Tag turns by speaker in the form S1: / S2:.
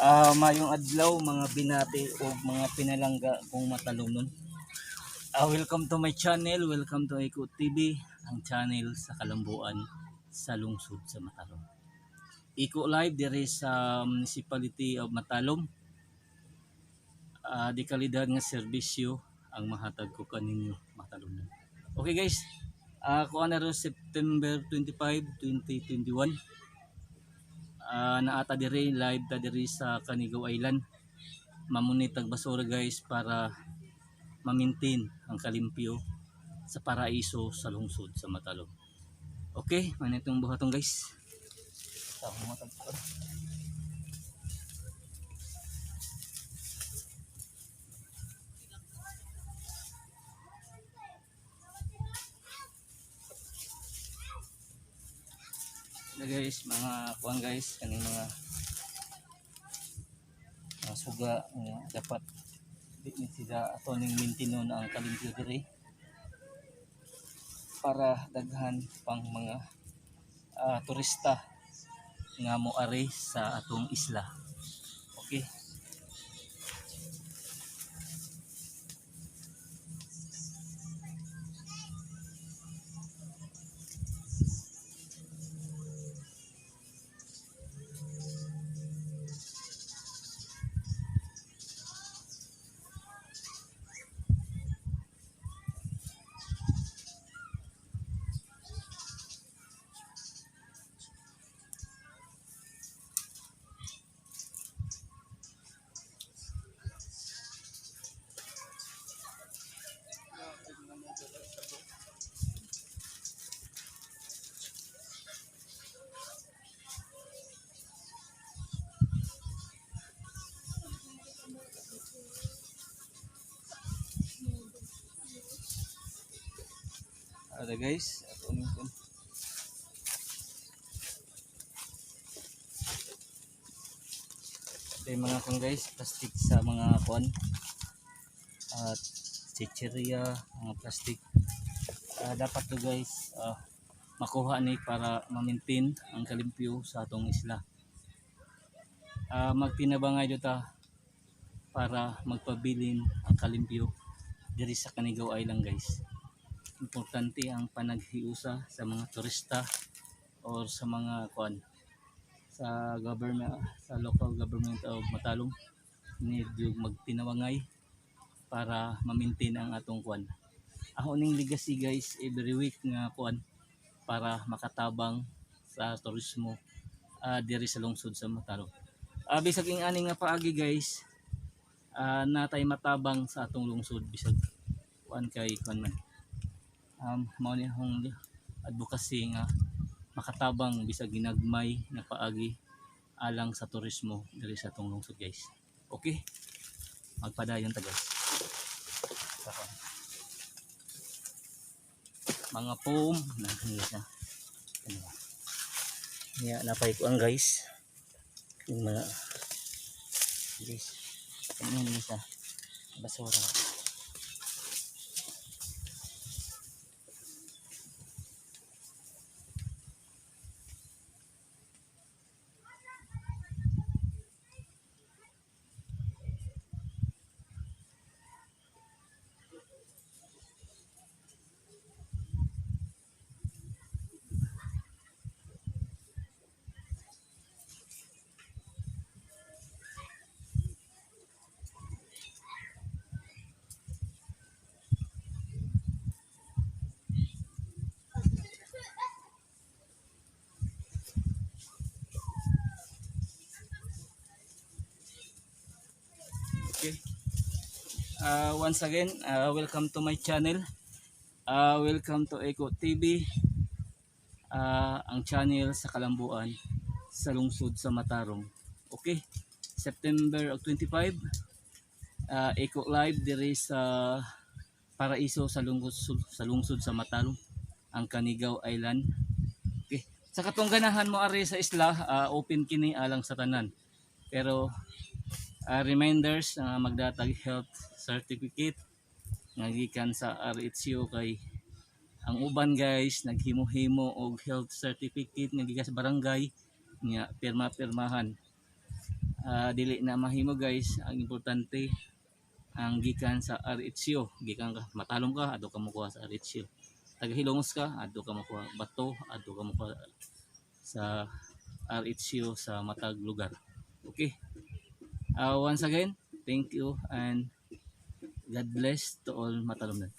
S1: Mayong adlaw mga binati o mga pinalangga kung matalumnon. Welcome to my channel, welcome to Eko TV, ang channel sa Kalambuan sa lungsod sa Matalom. Eko live dire sa municipality of Matalom. Di kalidad nga serbisyo ang mahatag ko kaninyo Matalomnon. Okay guys, kuan na ro September 25, 2021. Naata dire live ta dire sa Canigao Island. Mamunitag basura guys para ma-maintain ang kalimpyo sa paraiso sa lungsod sa Matalom. Okay, manitong buhaton guys. Guys, mga kuan guys, kaning mga suga dapat di sila ato ning maintinon ang kalimpyo diri para daghan pang mga turista nga moari sa atong isla. Okay. Ada guys, ato ning kun. Mga kun guys, plastic sa mga kuan at chicheria, mga plastic. Dapat to guys makuha ni para ma-maintain ang kalimpyo sa atong isla. Magtinabangay ta para magpabilin ang kalimpyo diri sa Canigao Island guys. Importante ang panaghiusa sa mga turista or sa mga kuan sa government, sa local government of Matalom. Need yung magtinawangay para ma-maintain ang atong kuan. Ako ning legacy guys every week nga kuan para makatabang sa turismo diri sa lungsod sa Matalom. Bisag ing ani nga paagi guys, natay matabang sa atong lungsod bisag kuan kay kuan man. Mao ni hong advocacy nga makatabang bisag ginagmay na paagi alang sa turismo diri sa atong lungsod guys. Okay, magpadayon ta guys. Mga foam na kanila niya napay kuan guys yung mga guys kanina sa basura. Okay. Once again, welcome to my channel. Welcome to Eko TV. Ang channel sa Kalambuan sa lungsod sa Matarong. Okay. September 25, Eko live diri sa paraiso sa lungsod sa Matarong, ang Canigao Island. Okay. Sa katong ganahan mo ari sa isla, open kini alang sa tanan. Pero reminders magdatag health certificate nga gikan sa RHCO kay ang uban guys naghimo-himo og health certificate nga gikan sa barangay nga pirma-pirmahan. dili na mahimo guys. Ang importante ang gikan sa RHO, gikan ka matalom ka adto ka mokuha sa RHO, taga Hilongos ka adto ka mokuha bato, adto ka mokuha sa RHO sa matag lugar. Okay, once again thank you and God bless to all matalom.